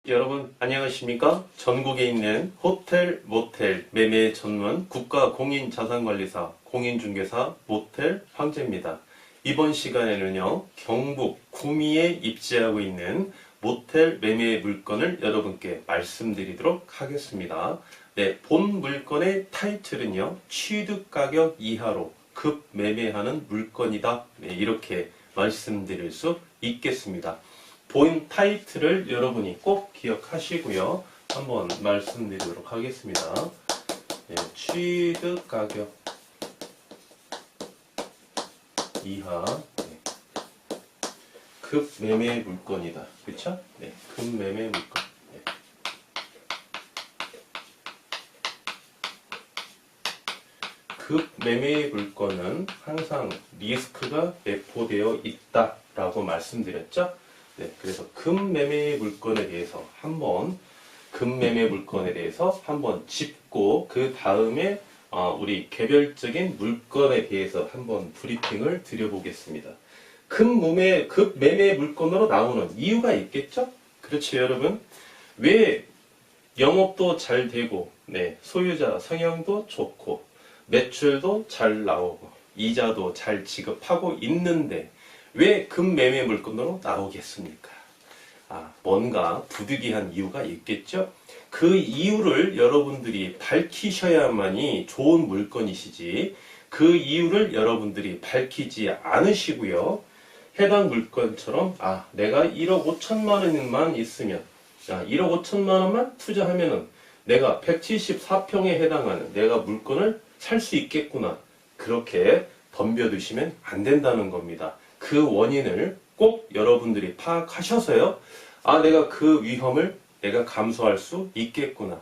여러분 안녕하십니까? 전국에 있는 호텔, 모텔, 매매 전문 국가공인자산관리사, 공인중개사, 모텔 황제입니다. 이번 시간에는요, 경북 구미에 입지하고 있는 모텔 매매 물건을 여러분께 말씀드리도록 하겠습니다. 네, 본 물건의 타이틀은요, 취득가격 이하로 급 매매하는 물건이다. 네, 이렇게 말씀드릴 수 있겠습니다. 본 타이틀을 여러분이 꼭 기억하시고요. 한번 말씀드리도록 하겠습니다. 네, 취득 가격 이하 네, 급 매매 물건이다. 그렇죠? 네, 급 매매 물건. 네. 급 매매 물건은 항상 리스크가 내포되어 있다라고 말씀드렸죠? 네, 그래서 금매매 물건에 대해서 한번 짚고 그 다음에 우리 개별적인 물건에 대해서 한번 브리핑을 드려보겠습니다. 급매매 물건으로 나오는 이유가 있겠죠? 그렇죠, 여러분? 왜 영업도 잘 되고, 네, 소유자 성향도 좋고, 매출도 잘 나오고, 이자도 잘 지급하고 있는데 왜 급매매 물건으로 나오겠습니까? 뭔가 부득이한 이유가 있겠죠? 그 이유를 여러분들이 밝히셔야만이 좋은 물건이시지, 그 이유를 여러분들이 밝히지 않으시고요, 해당 물건처럼 내가 1억 5천만 원만 있으면 1억 5천만 원만 투자하면은 내가 174평에 해당하는 내가 물건을 살 수 있겠구나, 그렇게 덤벼드시면 안 된다는 겁니다. 그 원인을 꼭 여러분들이 파악하셔서요, 내가 그 위험을 내가 감수할 수 있겠구나,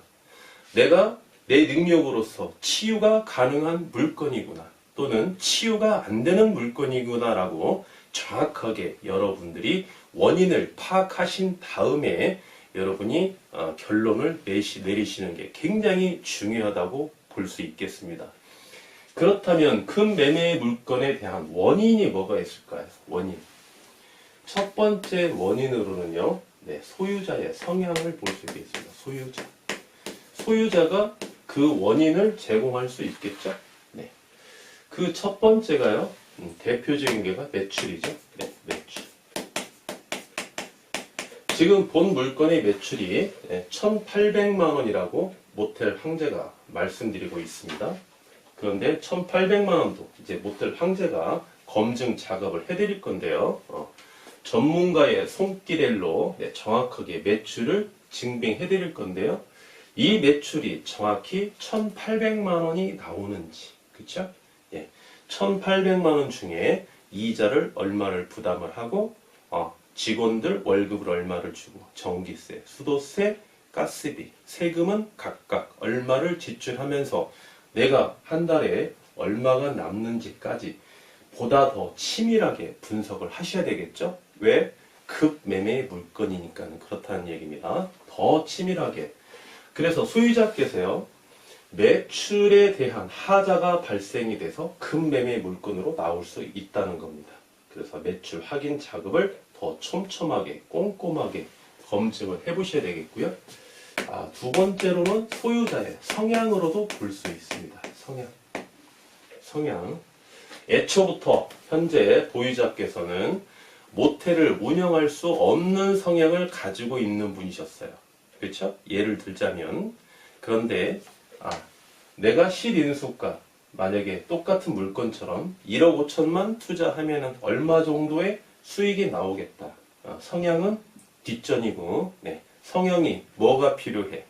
내가 내 능력으로서 치유가 가능한 물건이구나, 또는 치유가 안 되는 물건이구나 라고 정확하게 여러분들이 원인을 파악하신 다음에 여러분이 결론을 내리시는 게 굉장히 중요하다고 볼 수 있겠습니다. 그렇다면 급매매 물건에 대한 원인이 뭐가 있을까요? 원인. 첫 번째 원인으로는요, 네, 소유자의 성향을 볼 수 있겠습니다. 소유자가 그 원인을 제공할 수 있겠죠? 네. 그 첫 번째가요, 대표적인 게가 매출이죠. 네, 매출. 지금 본 물건의 매출이 1,800만 원이라고 모텔 황제가 말씀드리고 있습니다. 그런데 1,800만 원도 이제 모텔 황제가 검증 작업을 해드릴 건데요. 전문가의 손길로 정확하게 매출을 증빙해드릴 건데요. 이 매출이 정확히 1,800만 원이 나오는지, 그쵸? 1,800만 원 중에 이자를 얼마를 부담을 하고, 직원들 월급을 얼마를 주고, 전기세, 수도세, 가스비, 세금은 각각 얼마를 지출하면서 내가 한 달에 얼마가 남는지까지 보다 더 치밀하게 분석을 하셔야 되겠죠? 왜? 급매매 물건이니까 그렇다는 얘기입니다. 더 치밀하게. 그래서 소유자께서요, 매출에 대한 하자가 발생이 돼서 급매매 물건으로 나올 수 있다는 겁니다. 그래서 매출 확인 작업을 더 촘촘하게, 꼼꼼하게 검증을 해보셔야 되겠고요. 두 번째로는 소유자의 성향으로도 볼 수 있습니다. 성향. 애초부터 현재 보유자께서는 모텔을 운영할 수 없는 성향을 가지고 있는 분이셨어요. 그렇죠? 예를 들자면, 그런데 내가 실인수가 만약에 똑같은 물건처럼 1억 5천만 투자하면 얼마 정도의 수익이 나오겠다. 성향은 뒷전이고, 네. 성향이 뭐가 필요해?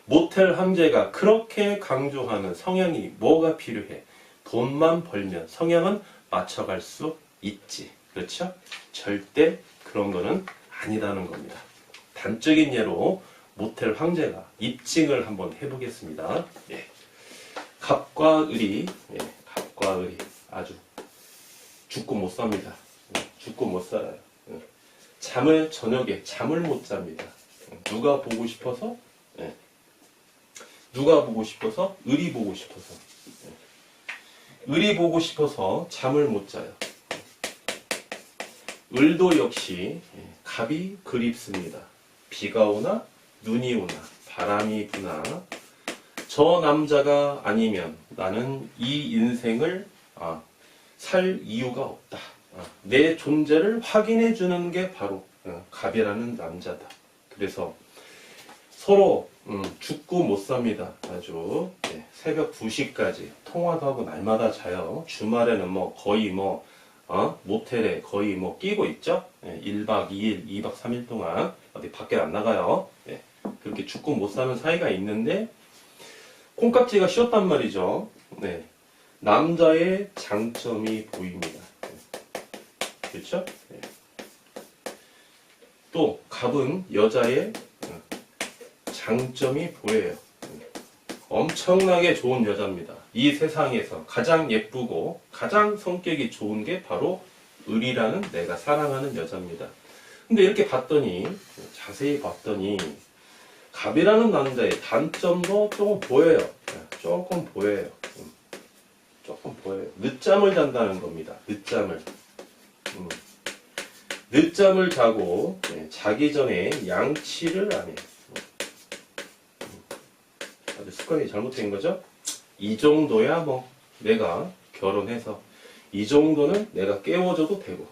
모텔 황제가 그렇게 강조하는 성향이 뭐가 필요해? 돈만 벌면 성향은 맞춰갈 수 있지. 그렇죠? 절대 그런 거는 아니라는 겁니다. 단적인 예로 모텔 황제가 입증을 한번 해보겠습니다. 갑과 을이, 갑과 을이 아주 죽고 못 삽니다. 죽고 못 살아요. 저녁에 잠을 못 잡니다. 누가 보고 싶어서? 누가 보고 싶어서? 을이 보고 싶어서. 을이 보고 싶어서 잠을 못 자요. 을도 역시 갑이 그립습니다. 비가 오나 눈이 오나 바람이 부나 저 남자가 아니면 나는 이 인생을 살 이유가 없다. 내 존재를 확인해 주는 게 바로 갑이라는 남자다. 그래서 서로 죽고 못 삽니다. 아주 새벽 2시까지 통화도 하고 날마다 자요. 주말에는 뭐 거의 모텔에 거의 끼고 있죠. 1박 2일, 2박 3일 동안 어디 밖에 안 나가요. 그렇게 죽고 못 사는 사이가 있는데 콩깍지가 씌었단 말이죠. 남자의 장점이 보입니다. 그렇죠? 또 갑은 여자의 장점이 보여요. 엄청나게 좋은 여자입니다. 이 세상에서 가장 예쁘고 가장 성격이 좋은 게 바로 을이라는 내가 사랑하는 여자입니다. 근데 이렇게 봤더니 자세히 봤더니 갑이라는 남자의 단점도 조금 보여요. 조금 보여요. 조금 보여요. 늦잠을 잔다는 겁니다. 늦잠을. 늦잠을 자고 자기 전에 양치를 안 해요. 아주 습관이 잘못된 거죠? 이 정도야 내가 결혼해서 이 정도는 내가 깨워줘도 되고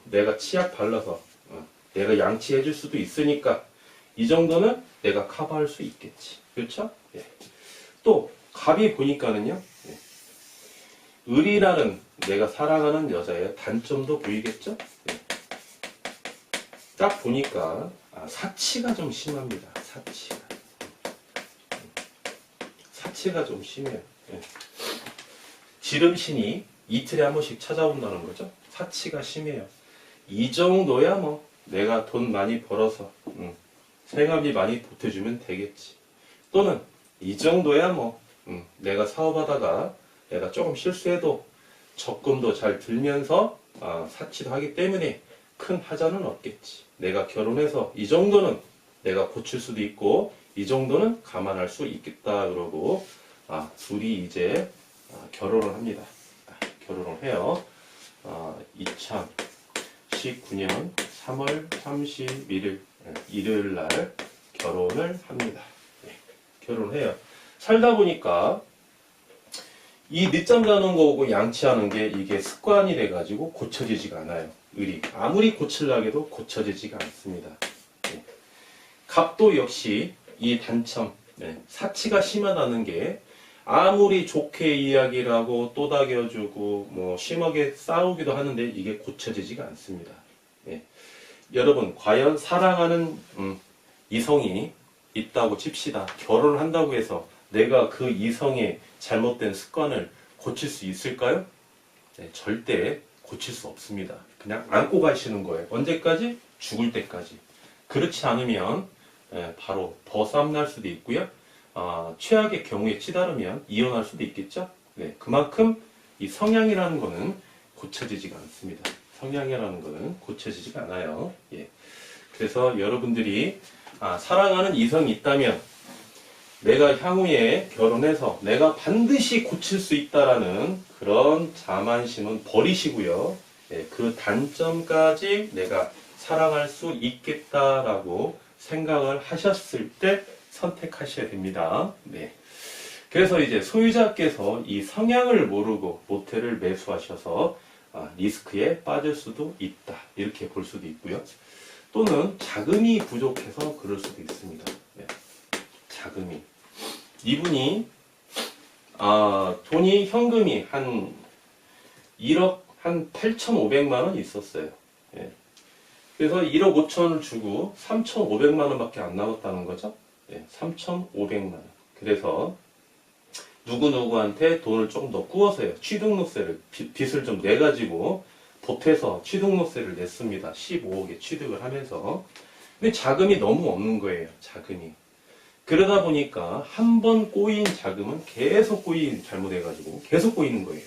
내가 치약 발라서 내가 양치해 줄 수도 있으니까 이 정도는 내가 커버할 수 있겠지. 그렇죠? 또 갑이 보니까는요. 을이라는 내가 사랑하는 여자의 단점도 보이겠죠? 딱 보니까 사치가 좀 심합니다. 사치가 좀 심해요. 지름신이 이틀에 한 번씩 찾아온다는 거죠. 사치가 심해요. 이 정도야 내가 돈 많이 벌어서 생활비 많이 보태주면 되겠지. 또는 이 정도야 내가 사업하다가 내가 조금 실수해도 적금도 잘 들면서 사치도 하기 때문에 큰 하자는 없겠지. 내가 결혼해서 이 정도는 내가 고칠 수도 있고 이 정도는 감안할 수 있겠다 그러고 둘이 이제 결혼을 합니다. 결혼을 해요. 2019년 3월 31일 일요일 날 결혼을 합니다. 결혼해요. 살다 보니까 이 늦잠 자는 거고 양치하는 게 이게 습관이 돼가지고 고쳐지지가 않아요. 을이 아무리 고치려고 해도 고쳐지지가 않습니다. 갑도 역시 이 단점 사치가 심하다는 게 아무리 좋게 이야기를 하고 또닥여주고 심하게 싸우기도 하는데 이게 고쳐지지가 않습니다. 여러분 과연 사랑하는 이성이 있다고 칩시다. 결혼을 한다고 해서 내가 그 이성의 잘못된 습관을 고칠 수 있을까요? 절대 고칠 수 없습니다. 그냥 안고 가시는 거예요. 언제까지? 죽을 때까지. 그렇지 않으면 바로 버싸움 날 수도 있고요. 최악의 경우에 치달으면 이혼할 수도 있겠죠. 그만큼 이 성향이라는 거는 고쳐지지가 않습니다. 성향이라는 거는 고쳐지지가 않아요. 그래서 여러분들이 사랑하는 이성이 있다면 내가 향후에 결혼해서 내가 반드시 고칠 수 있다라는 그런 자만심은 버리시고요. 그 단점까지 내가 사랑할 수 있겠다라고 생각을 하셨을 때 선택하셔야 됩니다. 그래서 이제 소유자께서 이 성향을 모르고 모텔을 매수하셔서 리스크에 빠질 수도 있다. 이렇게 볼 수도 있고요. 또는 자금이 부족해서 그럴 수도 있습니다. 자금이. 이분이 돈이 현금이 한 1억 한 8,500만 원 있었어요. 그래서 1억 5천을 주고 3,500만 원밖에 안 남았다는 거죠. 3,500만 원. 그래서 누구누구한테 돈을 조금 더 구워서요. 취등록세를 빚을 좀 내가지고 보태서 취등록세를 냈습니다. 15억에 취득을 하면서. 근데 자금이 너무 없는 거예요. 자금이. 그러다 보니까 한 번 꼬인 자금은 계속 잘못해가지고 계속 꼬이는 거예요.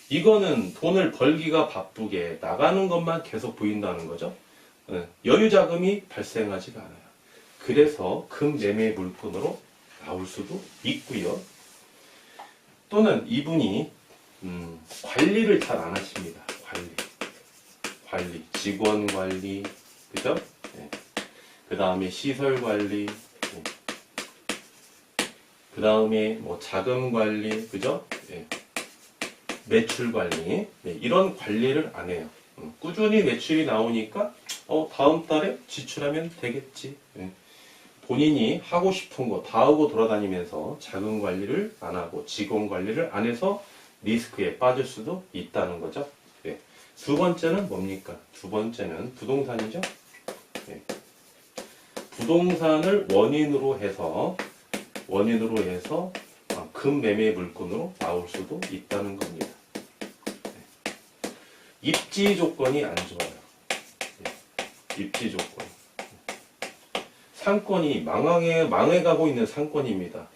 이거는 돈을 벌기가 바쁘게 나가는 것만 계속 보인다는 거죠. 여유 자금이 발생하지가 않아요. 그래서 금매매 물건으로 나올 수도 있고요. 또는 이분이 관리를 잘 안 하십니다. 관리, 직원 관리, 그죠? 그 다음에 시설 관리, 그 다음에 뭐 자금 관리, 그죠? 예. 매출 관리, 네, 이런 관리를 안 해요. 꾸준히 매출이 나오니까 다음 달에 지출하면 되겠지. 예. 본인이 하고 싶은 거 다 하고 돌아다니면서 자금 관리를 안 하고 직원 관리를 안 해서 리스크에 빠질 수도 있다는 거죠. 예. 두 번째는 뭡니까? 두 번째는 부동산이죠. 예. 부동산을 원인으로 해서 금매매 물건으로 나올 수도 있다는 겁니다. 입지 조건이 안 좋아요. 입지 조건. 상권이 망해가고 있는 상권입니다.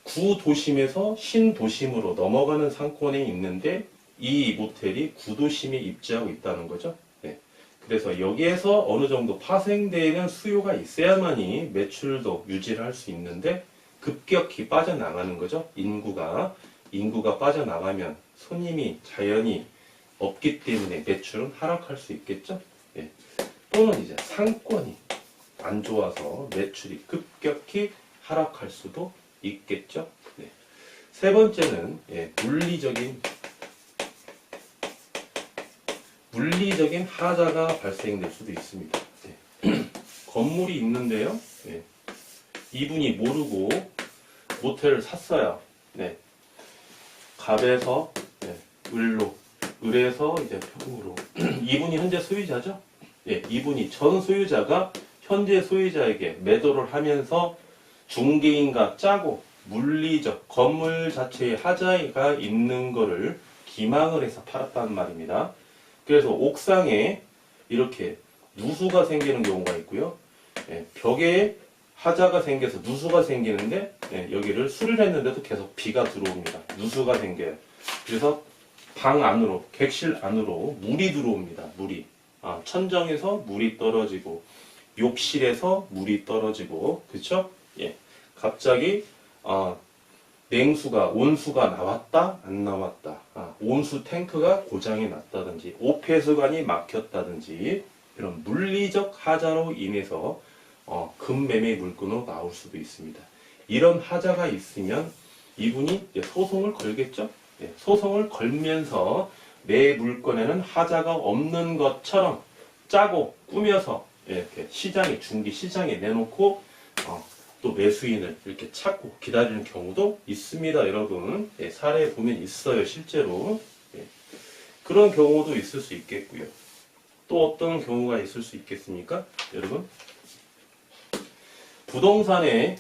구도심에서 신도심으로 넘어가는 상권이 있는데 이 모텔이 구도심에 입지하고 있다는 거죠. 네. 그래서 여기에서 어느 정도 파생되는 수요가 있어야만이 매출도 유지를 할 수 있는데 급격히 빠져나가는 거죠. 인구가 빠져나가면 손님이 자연히 없기 때문에 매출은 하락할 수 있겠죠. 예. 또는 이제 상권이 안 좋아서 매출이 급격히 하락할 수도 있겠죠. 네. 세 번째는 물리적인 하자가 발생될 수도 있습니다. 네. 건물이 있는데요. 네. 이분이 모르고 모텔을 샀어요. 네. 갑에서 을로, 을에서 이제 평으로. 이분이 현재 소유자죠. 예, 이분이 전 소유자가 현재 소유자에게 매도를 하면서 중개인과 짜고 물리적 건물 자체에 하자가 있는 거를 기망을 해서 팔았다는 말입니다. 그래서 옥상에 이렇게 누수가 생기는 경우가 있고요. 예, 벽에 하자가 생겨서 누수가 생기는데 여기를 수리를 했는데도 계속 비가 들어옵니다. 누수가 생겨요. 그래서 방 안으로, 객실 안으로 물이 들어옵니다. 물이. 천정에서 물이 떨어지고 욕실에서 물이 떨어지고, 그쵸? 예. 갑자기 냉수가, 온수가 나왔다 안 나왔다, 온수 탱크가 고장이 났다든지 오폐수관이 막혔다든지 이런 물리적 하자로 인해서 금매매 물건으로 나올 수도 있습니다. 이런 하자가 있으면 이분이 소송을 걸겠죠. 예, 소송을 걸면서 내 물건에는 하자가 없는 것처럼 짜고 꾸며서 이렇게 중기 시장에 내놓고 또 매수인을 이렇게 찾고 기다리는 경우도 있습니다, 여러분. 예, 사례 보면 있어요, 실제로. 예, 그런 경우도 있을 수 있겠고요. 또 어떤 경우가 있을 수 있겠습니까, 여러분? 부동산에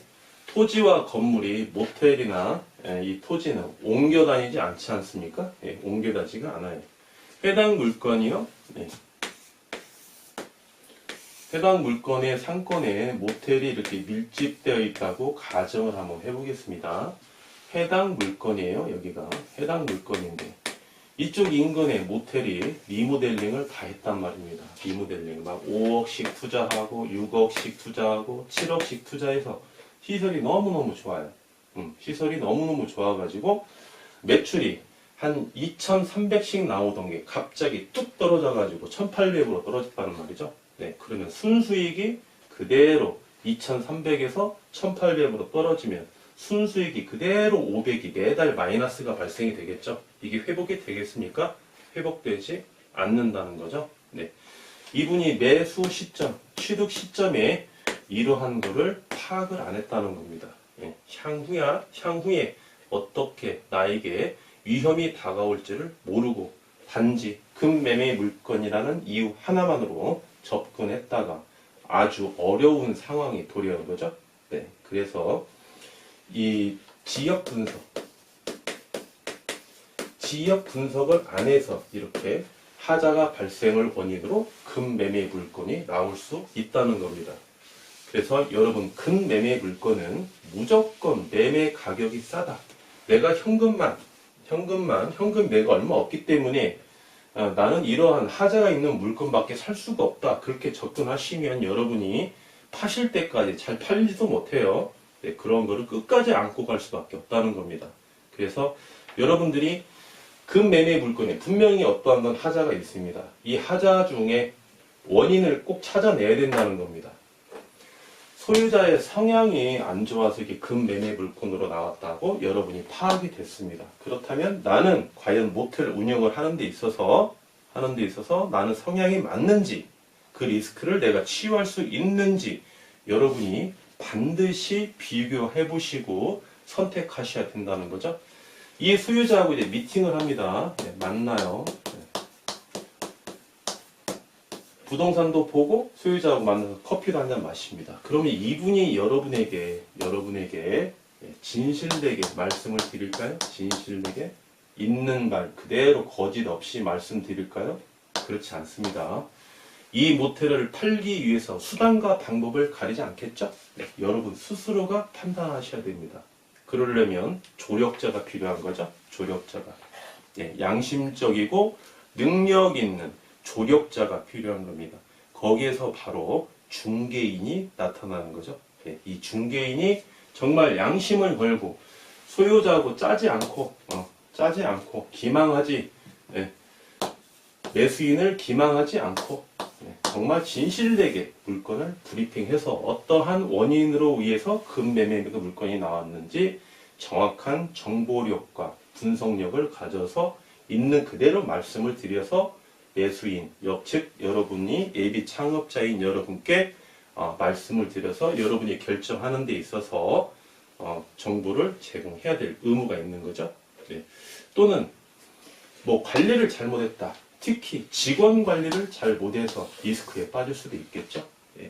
토지와 건물이 모텔이나 이 토지는 옮겨 다니지 않지 않습니까? 예, 옮겨 다니지가 않아요. 해당 물건이요. 네. 해당 물건의 상권에 모텔이 이렇게 밀집되어 있다고 가정을 한번 해보겠습니다. 해당 물건이에요. 여기가 해당 물건인데 이쪽 인근에 모텔이 리모델링을 다 했단 말입니다. 리모델링 막 5억씩 투자하고 6억씩 투자하고 7억씩 투자해서 시설이 너무너무 좋아요. 시설이 너무너무 좋아가지고 매출이 한 2,300씩 나오던 게 갑자기 뚝 떨어져가지고 1,800으로 떨어졌다는 말이죠. 네, 그러면 순수익이 그대로 2,300에서 1,800으로 떨어지면 순수익이 그대로 500이 매달 마이너스가 발생이 되겠죠. 이게 회복이 되겠습니까? 회복되지 않는다는 거죠. 네. 이분이 매수 시점, 취득 시점에 이러한 거를 파악을 안 했다는 겁니다. 예. 향후에 어떻게 나에게 위험이 다가올지를 모르고 단지 금매매 물건이라는 이유 하나만으로 접근했다가 아주 어려운 상황이 도래한 거죠. 네. 그래서 이 지역 분석을 안 해서 이렇게 하자가 발생을 원인으로 금매매 물건이 나올 수 있다는 겁니다. 그래서 여러분, 금매매 물건은 무조건 매매 가격이 싸다. 내가 현금 내가 얼마 없기 때문에 나는 이러한 하자가 있는 물건밖에 살 수가 없다. 그렇게 접근하시면 여러분이 파실 때까지 잘 팔리지도 못해요. 네, 그런 거를 끝까지 안고 갈 수밖에 없다는 겁니다. 그래서 여러분들이 금매매 물건에 분명히 어떠한 건 하자가 있습니다. 이 하자 중에 원인을 꼭 찾아내야 된다는 겁니다. 소유자의 성향이 안 좋아서 이게 금매매 물건으로 나왔다고 여러분이 파악이 됐습니다. 그렇다면 나는 과연 모텔 운영을 하는 데 있어서 나는 성향이 맞는지, 그 리스크를 내가 치유할 수 있는지 여러분이 반드시 비교해 보시고 선택하셔야 된다는 거죠. 이 소유자하고 이제 미팅을 합니다. 네, 만나요. 네. 부동산도 보고 소유자하고 만나서 커피도 한잔 마십니다. 그러면 이분이 여러분에게 진실되게 말씀을 드릴까요? 진실되게 있는 말 그대로 거짓 없이 말씀드릴까요? 그렇지 않습니다. 이 모텔을 팔기 위해서 수단과 방법을 가리지 않겠죠? 네, 여러분 스스로가 판단하셔야 됩니다. 그러려면 조력자가 필요한 거죠. 조력자가. 네, 양심적이고 능력 있는 조력자가 필요한 겁니다. 거기에서 바로 중개인이 나타나는 거죠. 네, 이 중개인이 정말 양심을 걸고 소유자하고 짜지 않고 기망하지, 네, 매수인을 기망하지 않고 정말 진실되게 물건을 브리핑해서 어떠한 원인으로 의해서 금매매 물건이 나왔는지 정확한 정보력과 분석력을 가져서 있는 그대로 말씀을 드려서 매수인, 즉 여러분이 예비 창업자인 여러분께 말씀을 드려서 여러분이 결정하는 데 있어서 정보를 제공해야 될 의무가 있는 거죠. 네. 또는 뭐 관리를 잘못했다. 특히 직원 관리를 잘 못해서 리스크에 빠질 수도 있겠죠. 예.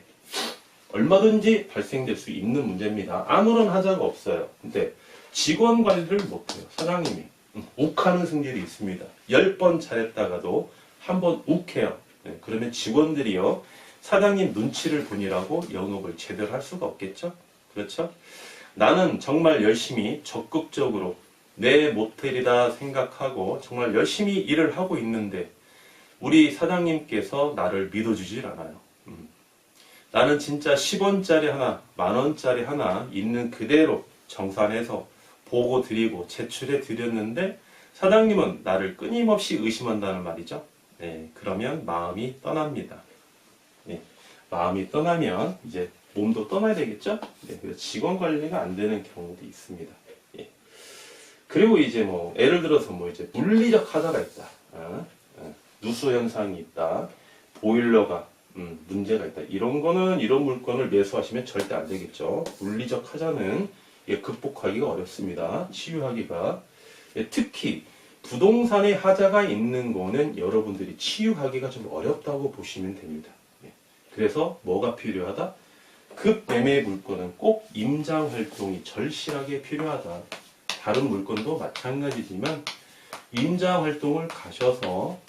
얼마든지 발생될 수 있는 문제입니다. 아무런 하자가 없어요. 근데 직원 관리를 못해요. 사장님이 욱하는 승질이 있습니다. 10번 잘했다가도 한번 욱해요. 예. 그러면 직원들이요 사장님 눈치를 보느라고 영업을 제대로 할 수가 없겠죠. 그렇죠? 나는 정말 열심히 적극적으로 내 모텔이다 생각하고 정말 열심히 일을 하고 있는데 우리 사장님께서 나를 믿어주질 않아요. 나는 진짜 10원짜리 하나, 만원짜리 하나 있는 그대로 정산해서 보고 드리고 제출해 드렸는데 사장님은 나를 끊임없이 의심한다는 말이죠. 네, 그러면 마음이 떠납니다. 네, 마음이 떠나면 이제 몸도 떠나야 되겠죠? 네, 그래서 직원 관리가 안 되는 경우도 있습니다. 예. 그리고 이제 뭐 예를 들어서 뭐 이제 물리적 하자가 있다. 누수 현상이 있다. 보일러가 문제가 있다. 이런 거는 이런 물건을 매수하시면 절대 안 되겠죠. 물리적 하자는 극복하기가 어렵습니다. 치유하기가. 특히 부동산에 하자가 있는 거는 여러분들이 치유하기가 좀 어렵다고 보시면 됩니다. 그래서 뭐가 필요하다? 급매매 물건은 꼭 임장 활동이 절실하게 필요하다. 다른 물건도 마찬가지지만 임장 활동을 가셔서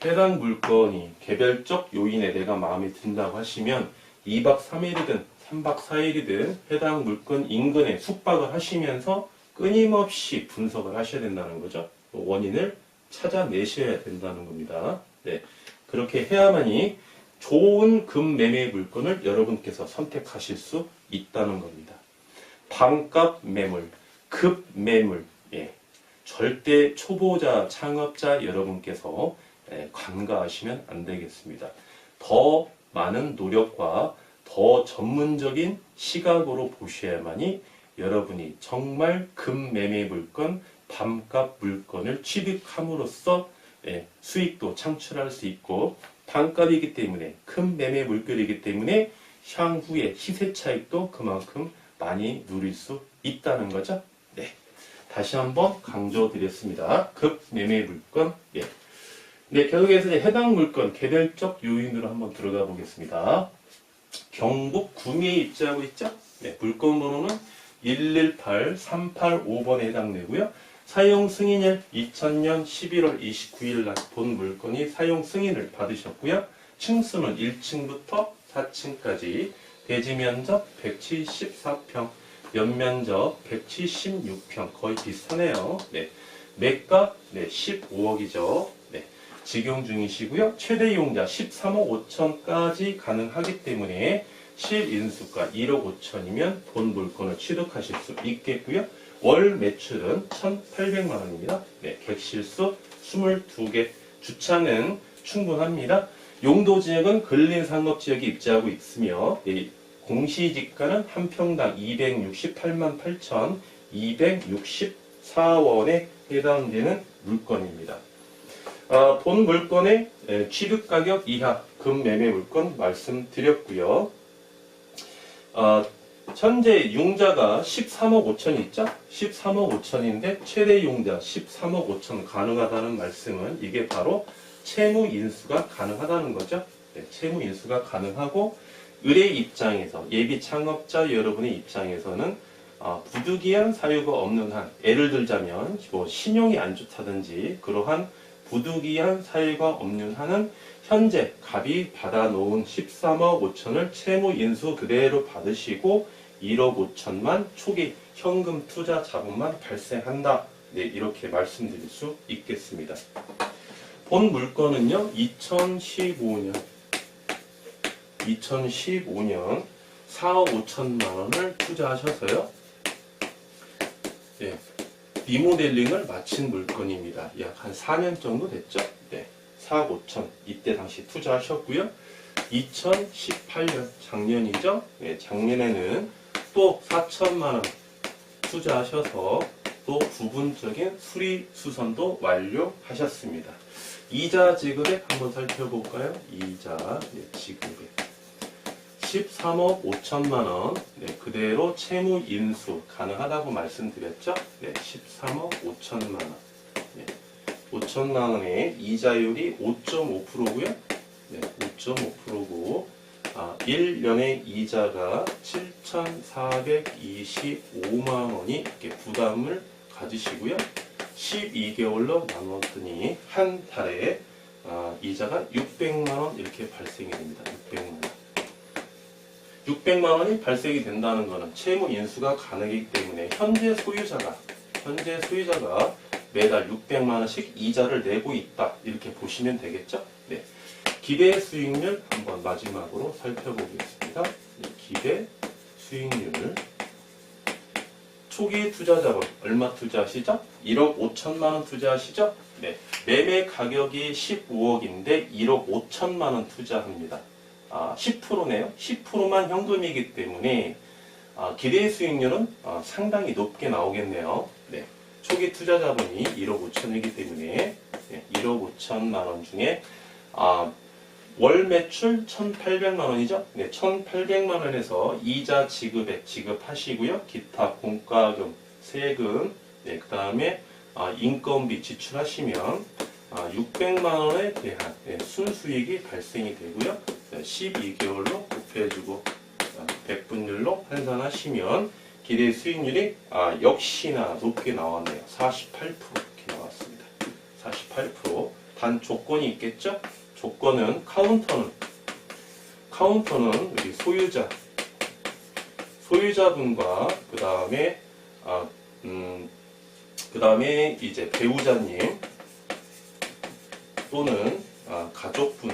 해당 물건이 개별적 요인에 내가 마음에 든다고 하시면 2박 3일이든 3박 4일이든 해당 물건 인근에 숙박을 하시면서 끊임없이 분석을 하셔야 된다는 거죠. 원인을 찾아내셔야 된다는 겁니다. 네, 그렇게 해야만이 좋은 금매매 물건을 여러분께서 선택하실 수 있다는 겁니다. 반값 매물, 급매물, 절대 초보자, 창업자 여러분께서 간과하시면 안 되겠습니다. 더 많은 노력과 더 전문적인 시각으로 보셔야만이 여러분이 정말 금매매 물건, 반값 물건을 취득함으로써 수익도 창출할 수 있고 반값이기 때문에 큰 매매 물건이기 때문에 향후에 시세 차익도 그만큼 많이 누릴 수 있다는 거죠. 네, 다시 한번 강조드렸습니다. 급 매매 물건. 네, 계속해서 해당 물건 개별적 요인으로 한번 들어가 보겠습니다. 경북 구미에 입지하고 있죠. 네, 물건 번호는 118385번에 해당되고요. 사용 승인일 2000년 11월 29일 날 본 물건이 사용 승인을 받으셨고요. 층수는 1층부터 4층까지, 대지 면적 174평, 연면적 176평, 거의 비슷하네요. 네, 매가 15억이죠. 네, 직용 중이시고요. 최대 이용자 13억 5천까지 가능하기 때문에 실인수가 1억 5천이면 본 물건을 취득하실 수 있겠고요. 월 매출은 1,800만 원입니다. 네, 객실수 22개, 주차는 충분합니다. 용도지역은 근린상업지역이 입지하고 있으며 이 공시지가는 한 평당 268만 8,264원에 해당되는 물건입니다. 본 물건의 취득가격 이하 금매매 물건 말씀드렸고요. 현재 융자가 13억 5천 있죠? 13억 5천인데 최대 융자 13억 5천 가능하다는 말씀은 이게 바로 채무 인수가 가능하다는 거죠. 네, 채무 인수가 가능하고 의뢰 입장에서 예비 창업자 여러분의 입장에서는 부득이한 사유가 없는 한, 예를 들자면 뭐 신용이 안 좋다든지 그러한 부득이한 사유가 없는 한은 현재 갑이 받아놓은 13억 5천을 채무 인수 그대로 받으시고 1억 5천만 초기 현금 투자 자본만 발생한다. 네, 이렇게 말씀드릴 수 있겠습니다. 본 물건은요, 2015년 4억 5천만 원을 투자하셔서요, 네, 리모델링을 마친 물건입니다. 약 한 4년 정도 됐죠? 네, 4억 5천 이때 당시 투자하셨고요. 2018년 작년이죠? 네, 작년에는 또 4천만 원 투자하셔서 또 부분적인 수리 수선도 완료하셨습니다. 이자 지급액 한번 살펴볼까요? 이자 지급액 13억 5천만 원, 네, 그대로 채무 인수 가능하다고 말씀드렸죠? 네, 13억 5천만 원. 네, 5천만 원의 이자율이 5.5%고요. 네, 5.5%고 1년의 이자가 7,425만 원이 이렇게 부담을 가지시고요. 12개월로 나눴더니 한 달에 이자가 600만 원 이렇게 발생이 됩니다. 600만 원. 600만 원이 발생이 된다는 것은 채무 인수가 가능하기 때문에 현재 소유자가 매달 600만 원씩 이자를 내고 있다. 이렇게 보시면 되겠죠? 네. 기대 수익률 한번 마지막으로 살펴보겠습니다. 네, 기대 수익률. 초기 투자자분 얼마 투자하시죠? 1억 5천만 원 투자하시죠? 네. 매매 가격이 15억인데 1억 5천만 원 투자합니다. 10%네요. 10%만 현금이기 때문에 기대 수익률은 상당히 높게 나오겠네요. 네. 초기 투자자분이 1억 5천이기 때문에 1억 5천만 원 중에 월 매출 1,800만 원이죠. 네, 1,800만 원에서 이자 지급액 지급하시고요. 기타 공과금, 세금, 네, 그 다음에 인건비 지출하시면 600만 원에 대한 순수익이 발생이 되고요. 12개월로 곱해주고 100분율로 환산하시면 기대 수익률이 역시나 높게 나왔네요. 48% 이렇게 나왔습니다. 48%. 단 조건이 있겠죠? 조건은 카운터는 우리 소유자분과 그 다음에 이제 배우자님 또는 가족분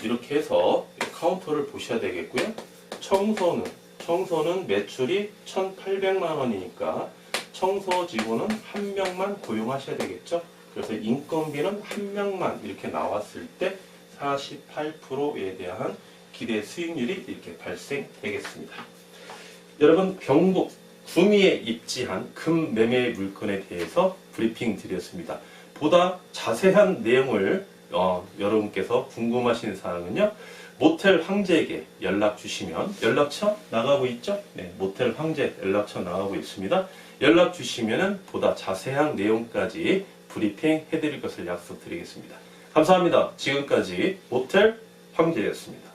이렇게 해서 카운터를 보셔야 되겠고요. 청소는 매출이 1,800만 원이니까 청소 직원은 한 명만 고용하셔야 되겠죠. 그래서 인건비는 한 명만 이렇게 나왔을 때 48%에 대한 기대 수익률이 이렇게 발생되겠습니다. 여러분, 경북 구미에 입지한 금매매 물건에 대해서 브리핑 드렸습니다. 보다 자세한 내용을 여러분께서 궁금하신 사항은요, 모텔 황제에게 연락 주시면, 연락처 나가고 있죠? 네, 모텔 황제 연락처 나가고 있습니다. 연락 주시면은 보다 자세한 내용까지 브리핑 해드릴 것을 약속드리겠습니다. 감사합니다. 지금까지 모텔 황제였습니다.